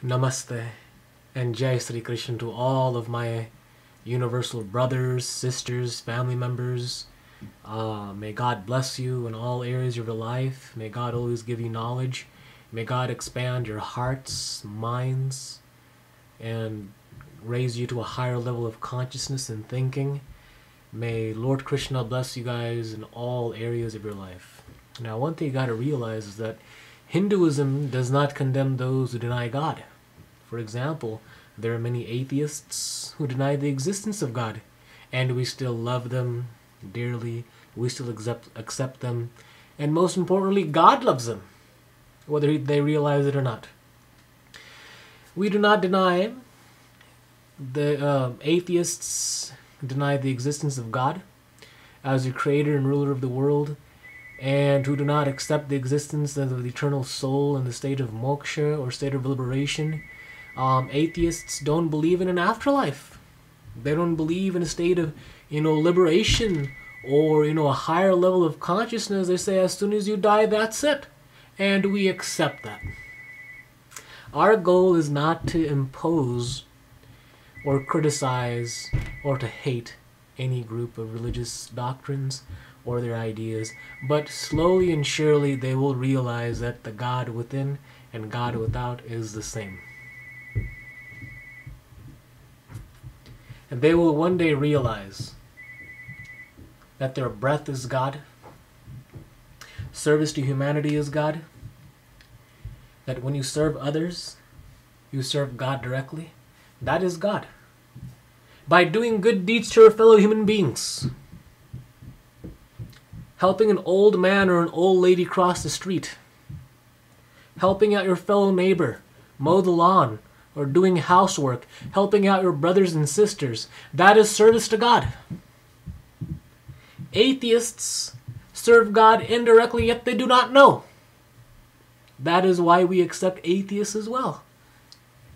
Namaste and Jai Sri Krishna to all of my universal brothers, sisters, family members. May God bless you in all areas of your life. May God always give you knowledge. May God expand your hearts, minds, and raise you to a higher level of consciousness and thinking. May Lord Krishna bless you guys in all areas of your life. Now, one thing you got to realize is that Hinduism does not condemn those who deny God. For example, there are many atheists who deny the existence of God, and we still love them dearly, we still accept them, and most importantly, God loves them, whether they realize it or not. We do not deny, the atheists deny the existence of God as the creator and ruler of the world, and who do not accept the existence of the eternal soul in the state of moksha or state of liberation. Atheists don't believe in an afterlife. They don't believe in a state of, liberation or, a higher level of consciousness. They say as soon as you die, that's it. And we accept that. Our goal is not to impose or criticize or to hate any group of religious doctrines or their ideas, but slowly and surely they will realize that the God within and God without is the same. And they will one day realize that their breath is God, service to humanity is God, that when you serve others, you serve God directly. That is God. By doing good deeds to your fellow human beings, helping an old man or an old lady cross the street, helping out your fellow neighbor, mow the lawn, or doing housework, helping out your brothers and sisters, that is service to God. Atheists serve God indirectly, yet they do not know. That is why we accept atheists as well.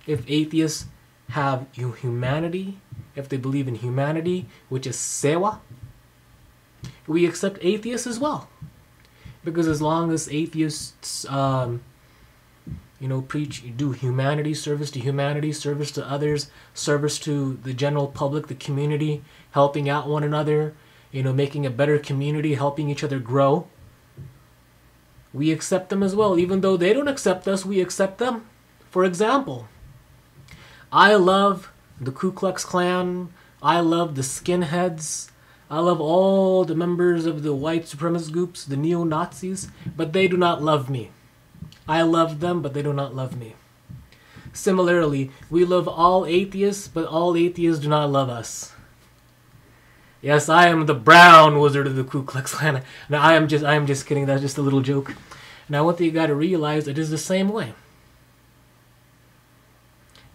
If atheists have humanity, if they believe in humanity, which is sewa, we accept atheists as well. Because as long as atheists, do humanity, service to others, service to the general public, the community, helping out one another, making a better community, helping each other grow, we accept them as well. Even though they don't accept us, we accept them. For example, I love the Ku Klux Klan, I love the skinheads, I love all the members of the white supremacist groups, the neo-Nazis, but they do not love me. I love them, but they do not love me. Similarly, we love all atheists, but all atheists do not love us. Yes, I am the brown wizard of the Ku Klux Klan. Now, I am just kidding. That's just a little joke. Now, one thing you got to realize, it is the same way.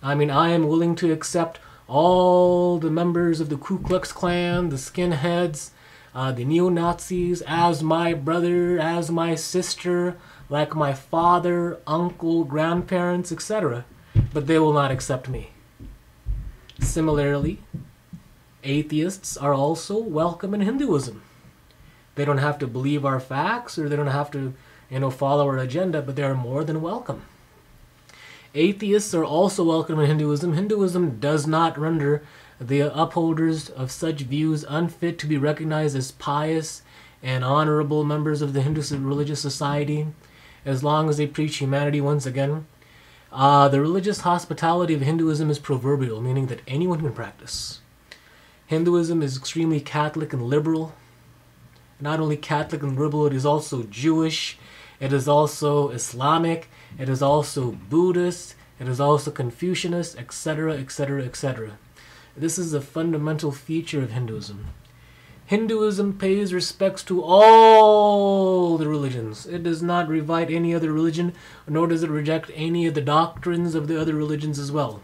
I am willing to accept all the members of the Ku Klux Klan, the skinheads, the neo-Nazis, as my brother, as my sister, like my father, uncle, grandparents, etc. But they will not accept me. Similarly, atheists are also welcome in Hinduism. They don't have to believe our facts, or they don't have to, follow our agenda, but they are more than welcome. Atheists are also welcome in Hinduism. Hinduism does not render the upholders of such views unfit to be recognized as pious and honorable members of the Hindu religious society, as long as they preach humanity once again. The religious hospitality of Hinduism is proverbial, meaning that anyone can practice. Hinduism is extremely Catholic and liberal. Not only Catholic and liberal, it is also Jewish, it is also Islamic, it is also Buddhist, it is also Confucianist, etc., etc., etc. This is a fundamental feature of Hinduism. Hinduism pays respects to all the religions. It does not revile any other religion, nor does it reject any of the doctrines of the other religions as well.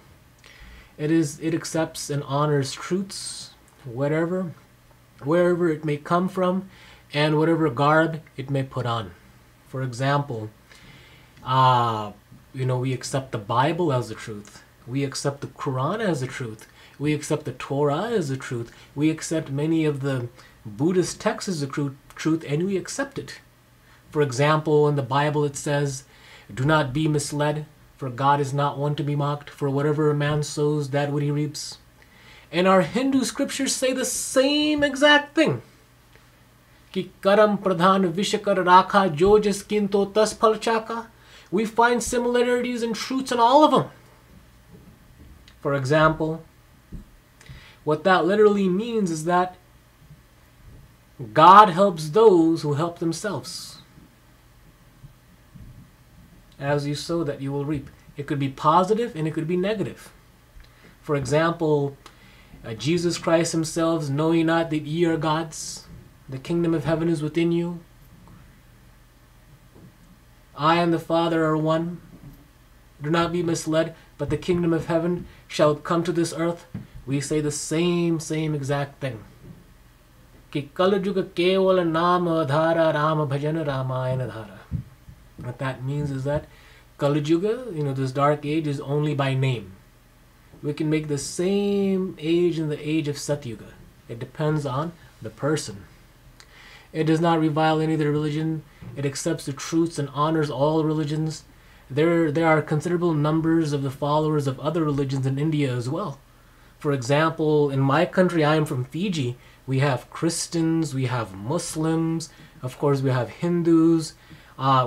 It accepts and honors truths, wherever it may come from, and whatever garb it may put on. For example, we accept the Bible as the truth. We accept the Quran as the truth. We accept the Torah as the truth. We accept many of the Buddhist texts as the truth, and we accept it. For example, in the Bible it says, "Do not be misled, For God is not one to be mocked, for whatever a man sows, that what he reaps. And our Hindu scriptures say the same exact thing. Ki karam pradhan vishakar rakha jo jas kinto tas phal chaka. We find similarities and truths in all of them. For example, what that literally means is that God helps those who help themselves. As you sow, that you will reap. It could be positive and it could be negative. For example, Jesus Christ himself, know ye not that ye are gods? The kingdom of heaven is within you. I and the Father are one. Do not be misled, but the kingdom of heaven shall come to this earth. We say the same exact thing. Ki kalajuga kevala nama dhara Rama bhajana Ramayana dhara. What that means is that Kali Yuga, this dark age, is only by name. We can make the same age in the age of Satyuga. It depends on the person. It does not revile any of the religion. It accepts the truths and honors all religions. There are considerable numbers of the followers of other religions in India as well. For example, in my country, I am from Fiji. We have Christians, we have Muslims, of course we have Hindus.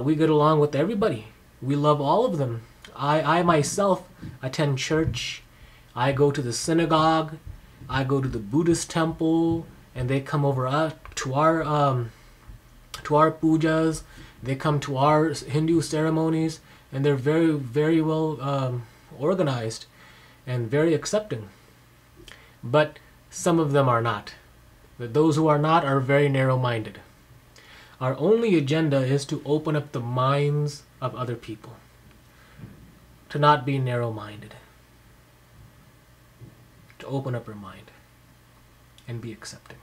We get along with everybody. We love all of them. I myself attend church. I go to the synagogue. I go to the Buddhist temple, and they come over to our pujas. They come to our Hindu ceremonies, and they're very well organized and very accepting. But some of them are not. But those who are not are very narrow-minded. Our only agenda is to open up the minds of other people, to not be narrow-minded, to open up your mind and be accepting.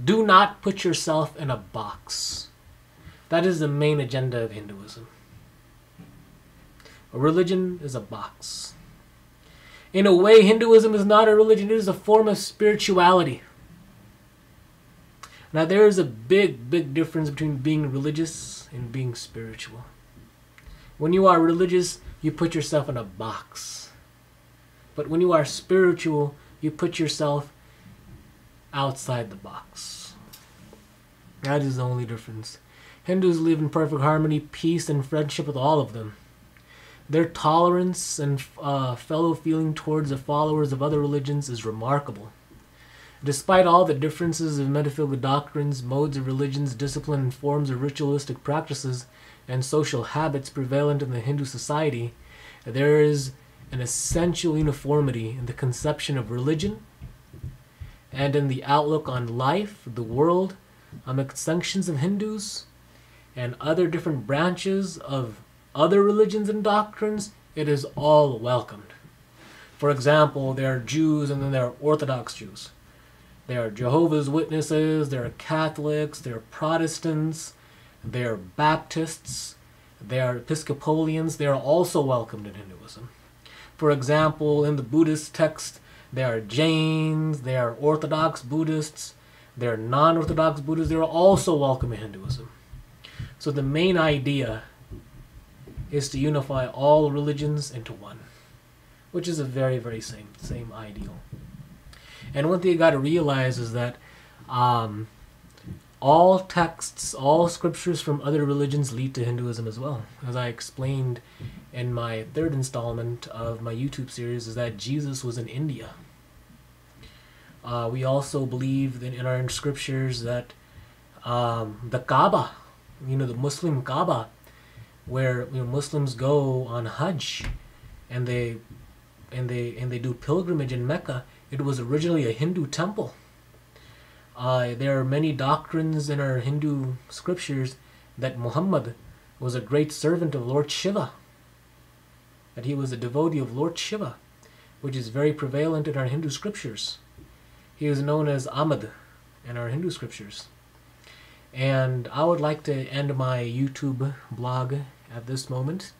Do not put yourself in a box. That is the main agenda of Hinduism. A religion is a box. In a way, Hinduism is not a religion, it is a form of spirituality. Now, there is a big difference between being religious and being spiritual. When you are religious, you put yourself in a box. But when you are spiritual, you put yourself outside the box. That is the only difference. Hindus live in perfect harmony, peace, and friendship with all of them. Their tolerance and fellow feeling towards the followers of other religions is remarkable. Despite all the differences of metaphysical doctrines, modes of religions, discipline, and forms of ritualistic practices, and social habits prevalent in the Hindu society, there is an essential uniformity in the conception of religion and in the outlook on life, the world, amongst sections of Hindus and other different branches of other religions and doctrines. It is all welcomed. For example, there are Jews and then there are Orthodox Jews. There are Jehovah's Witnesses, there are Catholics, there are Protestants, there are Baptists, there are Episcopalians. They are also welcomed in Hinduism. For example, in the Buddhist text, there are Jains, there are Orthodox Buddhists, there are non-Orthodox Buddhists. They are also welcome in Hinduism. So the main idea is to unify all religions into one, which is a very same ideal. And one thing you got to realize is that all texts, all scriptures from other religions lead to Hinduism as well. As I explained in my third installment of my YouTube series, is that Jesus was in India. We also believe that in our scriptures that the Kaaba, the Muslim Kaaba, where Muslims go on Hajj and they do pilgrimage in Mecca, it was originally a Hindu temple. There are many doctrines in our Hindu scriptures that Muhammad was a great servant of Lord Shiva, that he was a devotee of Lord Shiva, which is very prevalent in our Hindu scriptures. He is known as Ahmad in our Hindu scriptures. And I would like to end my YouTube blog at this moment,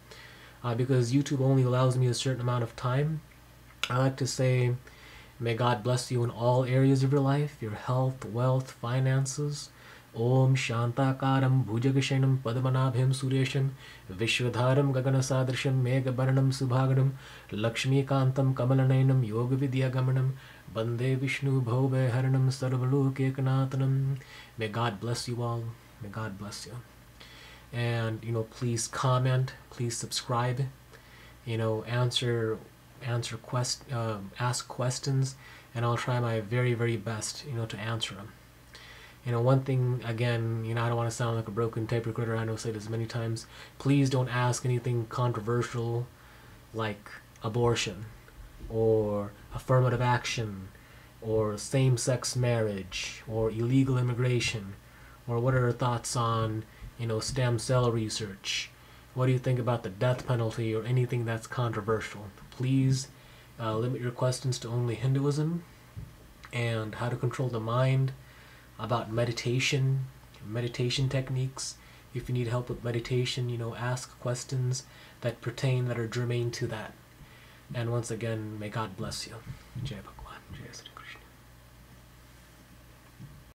because YouTube only allows me a certain amount of time. I like to say, may God bless you in all areas of your life, your health, wealth, finances, Om Shantakaram Bhujagashanam Padmanabhyam Suresham Vishwadharam Gaganasadrisham Megabharanam Subhaganam Lakshmi Kantam Kamalanayanam Yoga Vidyaгаmanam Bande Vishnu Bhove Haranam Sarvalokekanatanam. May God bless you all. May God bless you. And please comment, please subscribe, ask questions, and I'll try my very, very best, to answer them. One thing, again, I don't want to sound like a broken tape recorder. I know I've said this many times. Please don't ask anything controversial like abortion or affirmative action or same-sex marriage or illegal immigration, or what are your thoughts on, stem cell research? What do you think about the death penalty or anything that's controversial? Please limit your questions to only Hinduism and how to control the mind, about meditation techniques. If you need help with meditation, ask questions that are germane to that. And once again, may God bless you. Jai Bhagwan.